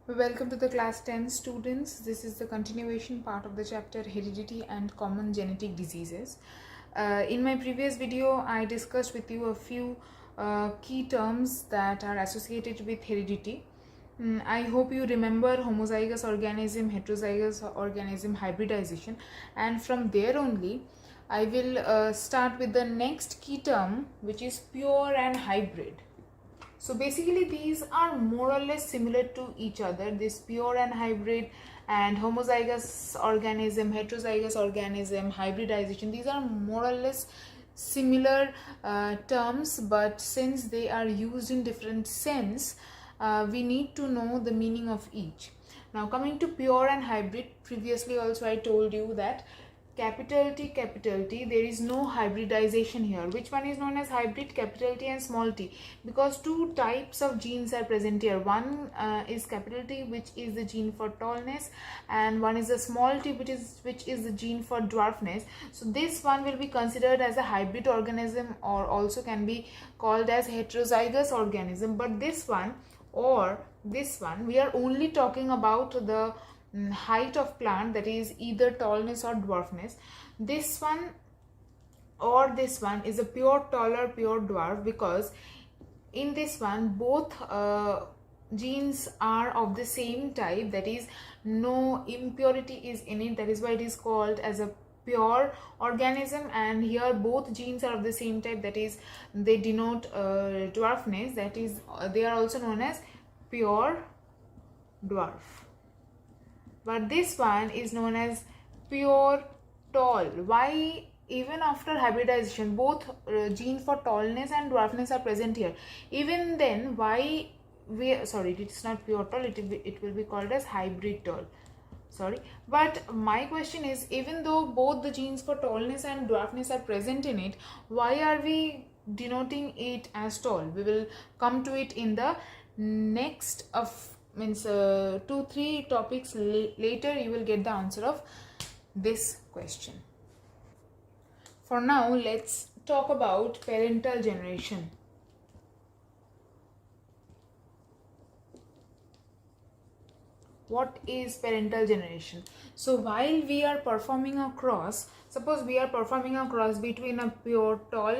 Welcome to the class 10 students. This is the continuation part of the chapter Heredity and Common Genetic Diseases. In my previous video, I discussed with you a few key terms that are associated with heredity. I hope you remember homozygous organism, heterozygous organism, hybridization, and from there only I will start with the next key term, which is pure and hybrid. So basically these are more or less similar to each other, this pure and hybrid and homozygous organism, heterozygous organism, hybridization. These are more or less similar terms, but since they are used in different sense, we need to know the meaning of each. Now coming to pure and hybrid, previously also I told you that capital T, there is no hybridization here. Which one is known as hybrid? Capital T and small t, because two types of genes are present here. One is capital T, which is the gene for tallness, and one is the small t, which is the gene for dwarfness. So this one will be considered as a hybrid organism, or also can be called as heterozygous organism. But this one or this one, we are only talking about the height of plant, that is either tallness or dwarfness. This one or this one is a pure tall or pure dwarf, because in this one both genes are of the same type, that is no impurity is in it. That is why it is called as a pure organism. And here both genes are of the same type, that is they denote dwarfness, that is they are also known as pure dwarf. But this one is known as pure tall. Why? Even after hybridization, both genes for tallness and dwarfness are present here. Even then, why it's not pure tall, it will be called as hybrid tall. But my question is, even though both the genes for tallness and dwarfness are present in it, why are we denoting it as tall? We will come to it in the next of 2-3 topics later. You will get the answer of this question. For now, let's talk about parental generation. What is parental generation? So while we are performing a cross, suppose we are performing a cross between a pure tall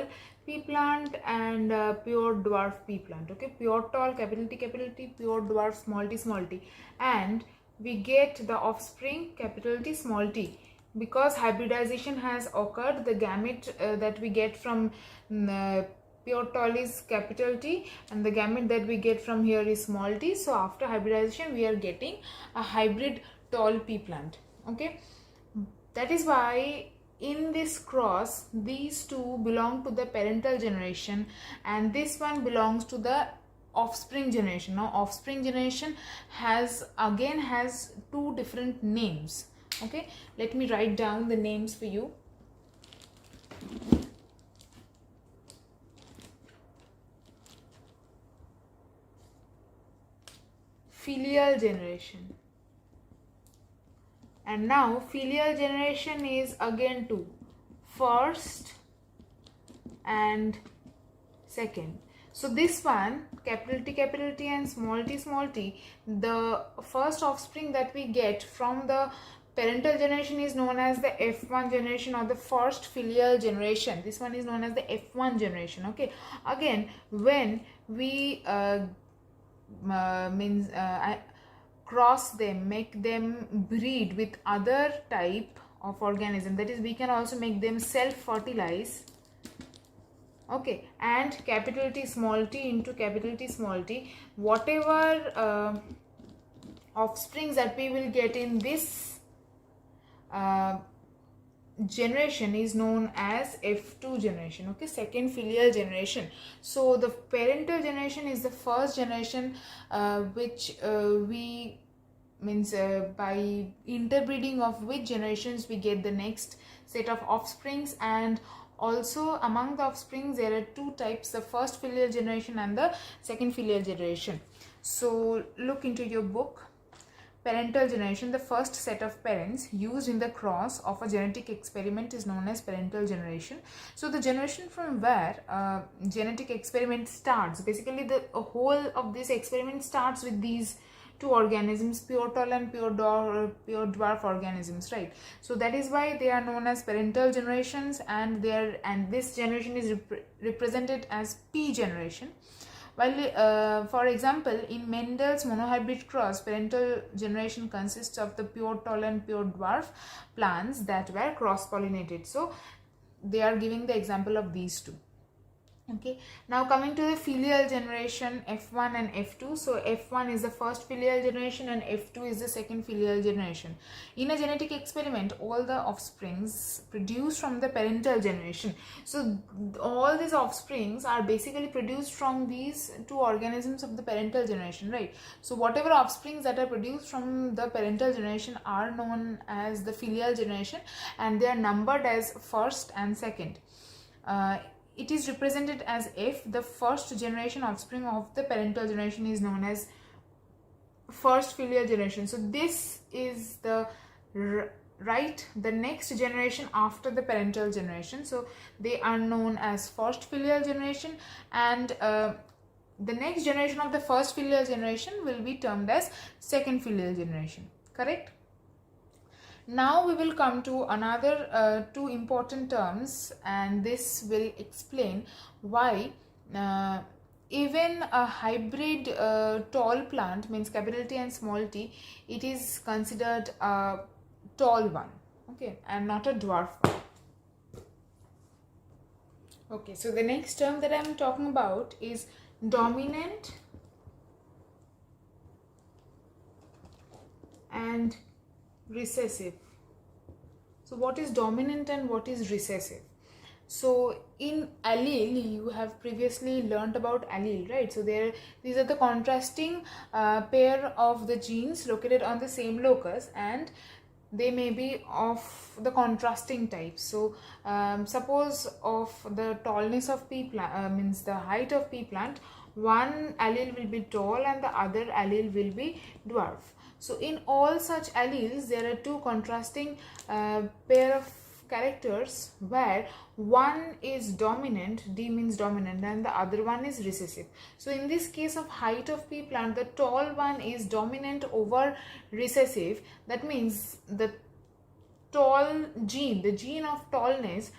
pea plant and pure dwarf pea plant. Okay, pure tall capital T, pure dwarf small t, and we get the offspring capital T small t. Because hybridization has occurred, the gamete that we get from pure tall is capital T, and the gamete that we get from here is small t. So after hybridization we are getting a hybrid tall pea plant. Okay, that is why in this cross these two belong to the parental generation, and this one belongs to the offspring generation. Now offspring generation has two different names. Okay, let me write down the names for you. Filial generation. And now filial generation is again two, first and second. So this one capital T and small t, the first offspring that we get from the parental generation is known as the F1 generation, or the first filial generation. This one is known as the F1 generation. Okay, again when we cross them, make them breed with other type of organism, that is we can also make them self-fertilize. Okay, and capital T small t into capital T small t, whatever offsprings that we will get in this generation is known as F2 generation. Okay, second filial generation. So the parental generation is the first generation which we by interbreeding of which generations we get the next set of offsprings. And also among the offsprings there are two types, the first filial generation and the second filial generation. So look into your book. Parental generation, the first set of parents used in the cross of a genetic experiment is known as parental generation. So the generation from where genetic experiment starts, basically the whole of this experiment starts with these two organisms, pure tall and pure dwarf organisms, right? So that is why they are known as parental generations, and this generation is represented as P generation. While, for example, in Mendel's monohybrid cross, parental generation consists of the pure tall and pure dwarf plants that were cross-pollinated. So they are giving the example of these two. Okay, now coming to the filial generation, F1 and F2. So F1 is the first filial generation and F2 is the second filial generation. In a genetic experiment, all the offsprings produced from the parental generation. So all these offsprings are basically produced from these two organisms of the parental generation, right? So whatever offsprings that are produced from the parental generation are known as the filial generation, and they are numbered as first and second. It is represented as F. The first generation offspring of the parental generation is known as first filial generation. So this is the the next generation after the parental generation. So they are known as first filial generation, and the next generation of the first filial generation will be termed as second filial generation. Correct? Now we will come to another two important terms, and this will explain why even a hybrid tall plant, means capital T and small t, it is considered a tall one, okay, and not a dwarf one. Okay, so the next term that I am talking about is dominant and recessive. So what is dominant and what is recessive? So in allele, you have previously learned about allele, right? So these are the contrasting pair of the genes located on the same locus, and they may be of the contrasting type. So suppose of the tallness of P plant, means the height of P plant, one allele will be tall and the other allele will be dwarf. So in all such alleles, there are two contrasting pair of characters where one is dominant, D means dominant, and the other one is recessive. So in this case of height of P plant, the tall one is dominant over recessive. That means the tall gene, the gene of tallness,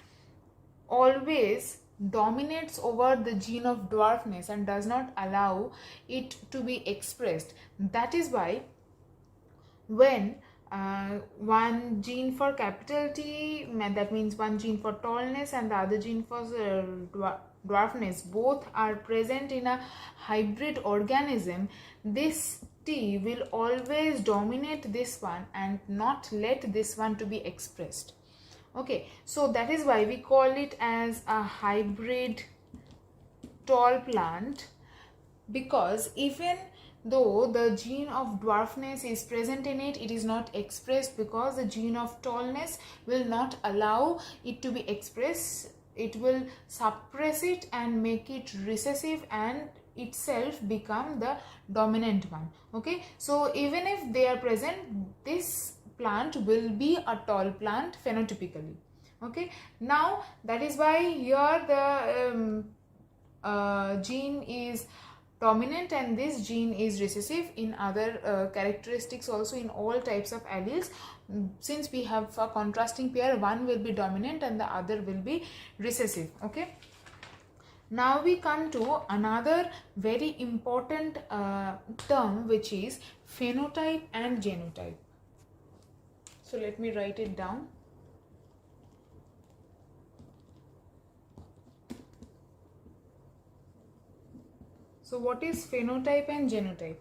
always dominates over the gene of dwarfness and does not allow it to be expressed. That is why when one gene for capital T, that means one gene for tallness and the other gene for dwarfness, both are present in a hybrid organism, this T will always dominate this one and not let this one to be expressed. Okay, so that is why we call it as a hybrid tall plant, because even though the gene of dwarfness is present in it, it is not expressed because the gene of tallness will not allow it to be expressed. It will suppress it and make it recessive and itself become the dominant one. Okay, so even if they are present, this plant will be a tall plant phenotypically. Okay, now that is why here the gene is dominant and this gene is recessive. In other characteristics also, in all types of alleles, since we have a contrasting pair, one will be dominant and the other will be recessive. Okay, now we come to another very important term, which is phenotype and genotype. So let me write it down. So what is phenotype and genotype?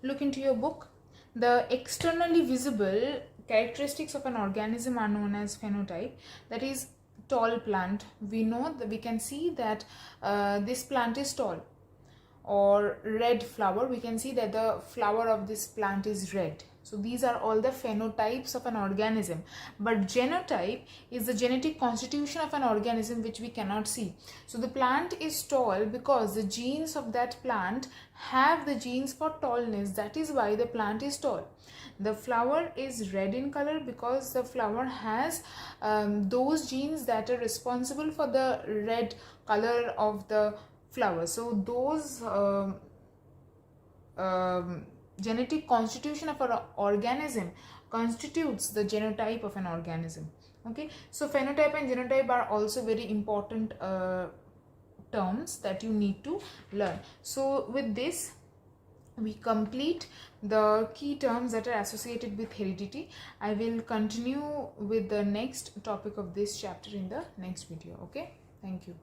Look into your book. The externally visible characteristics of an organism are known as phenotype. That is, tall plant, we know that we can see that this plant is tall. Or red flower, we can see that the flower of this plant is red. So these are all the phenotypes of an organism. But genotype is the genetic constitution of an organism which we cannot see. So the plant is tall because the genes of that plant have the genes for tallness. That is why the plant is tall. The flower is red in color because the flower has those genes that are responsible for the red color of the flower. So those genetic constitution of an organism constitutes the genotype of an organism. Okay, so phenotype and genotype are also very important terms that you need to learn. So with this we complete the key terms that are associated with heredity. I will continue with the next topic of this chapter in the next video. Okay, thank you.